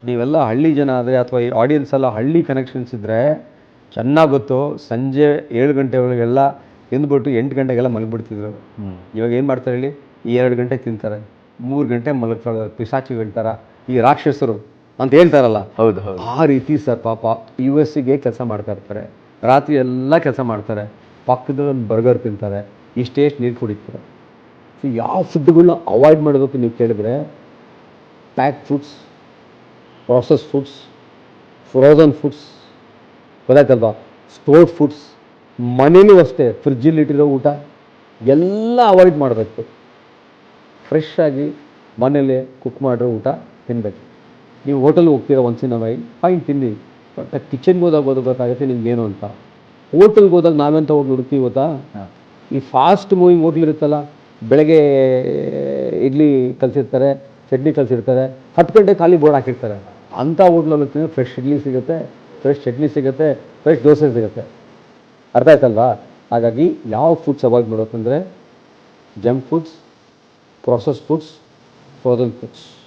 ನೀವೆಲ್ಲ ಹಳ್ಳಿ ಜನ ಆದರೆ ಅಥವಾ ಈ ಆಡಿಯನ್ಸ್ ಎಲ್ಲ ಹಳ್ಳಿ ಕನೆಕ್ಷನ್ಸ್ ಇದ್ದರೆ ಚೆನ್ನಾಗಿ ಗೊತ್ತು. ಸಂಜೆ 7 ಗಂಟೆ ಒಳಗೆಲ್ಲ ತಿಂದ್ಬಿಟ್ಟು 8 ಗಂಟೆಗೆಲ್ಲ ಮಲಗಿಬಿಡ್ತಿದ್ರು. ಇವಾಗ ಏನು ಮಾಡ್ತಾರೆ ಹೇಳಿ, ಈ 2 ಗಂಟೆ ತಿಂತಾರೆ, 3 ಗಂಟೆ ಮಲಗ್ತಾರೆ, ಪಿಶಾಚಿಗಳ ಥರ, ಈ ರಾಕ್ಷಸರು ಅಂತ ಹೇಳ್ತಾರಲ್ಲ. ಹೌದು. ಆ ರೀತಿ ಸರ್. ಪಾಪ US ಕೆಲಸ ಮಾಡ್ತಾ ಇರ್ತಾರೆ, ರಾತ್ರಿ ಎಲ್ಲ ಕೆಲಸ ಮಾಡ್ತಾರೆ, ಪಕ್ಕದಲ್ಲಿ ಬರ್ಗರ್ ತಿಂತಾರೆ, ಇಷ್ಟೇಷ್ಟು ನೀರು ಕುಡಿತಾರೆ. ಸೊ ಯಾವ ಫುಡ್ಗಳನ್ನ ಅವಾಯ್ಡ್ ಮಾಡಬೇಕು ನೀವು ಕೇಳಿದ್ರೆ, pack foods, process foods, frozen foods, ಗೊತ್ತಾಯ್ತಲ್ವಾ, ಸ್ಟೋರ್ಡ್ ಫುಡ್ಸ್, ಮನೇಲೂ ಅಷ್ಟೇ ಫ್ರಿಜ್ಜಲ್ಲಿಟ್ಟಿರೋ ಊಟ ಎಲ್ಲ ಅವಾಯ್ಡ್ ಮಾಡಬೇಕು. ಫ್ರೆಶ್ ಆಗಿ ಮನೇಲಿ ಕುಕ್ ಮಾಡಿರೋ ಊಟ ತಿನ್ನಬೇಕು. ನೀವು ಹೋಟೆಲ್ಗೆ ಹೋಗ್ತೀರಾ once in a while, fine ತಿನ್ನಿ, ಬಟ್ ಕಿಚನ್ಗೆ ಹೋದಾಗ ಓದಬೇಕಾಗುತ್ತೆ ನಿಮ್ಗೇನು ಅಂತ. ಹೋಟೆಲ್ಗೆ ಹೋದಾಗ ನಾವೆಂತ ಹೋಗಿ ಹುಡುಕ್ತೀವಿ ಗೊತ್ತಾ, ಈ ಫಾಸ್ಟ್ ಮೂವಿಂಗ್ ಹೋಟ್ಲ್ ಇರುತ್ತಲ್ಲ, ಬೆಳಗ್ಗೆ ಇಡ್ಲಿ ಕಲಿಸಿರ್ತಾರೆ, ಚಟ್ನಿ ಕಲಿಸಿರ್ತಾರೆ, 10 ಗಂಟೆ ಖಾಲಿ ಬೋರ್ಡ್ ಹಾಕಿರ್ತಾರೆ. ಅಂಥ ಹೋಟ್ಲಲ್ಲಿ ಫ್ರೆಶ್ ಇಡ್ಲಿ ಸಿಗುತ್ತೆ, ಫ್ರೆಶ್ ಚಟ್ನಿ ಸಿಗುತ್ತೆ, ಫ್ರೆಶ್ ದೋಸೆ ಸಿಗುತ್ತೆ. ಅರ್ಥ ಆಯ್ತಲ್ವಾ? ಹಾಗಾಗಿ ಯಾವ ಫುಡ್ಸ್ ಅವಾಯ್ಡ್ ಮಾಡೋಕ್ಕಂದರೆ junk foods, processed foods, frozen foods.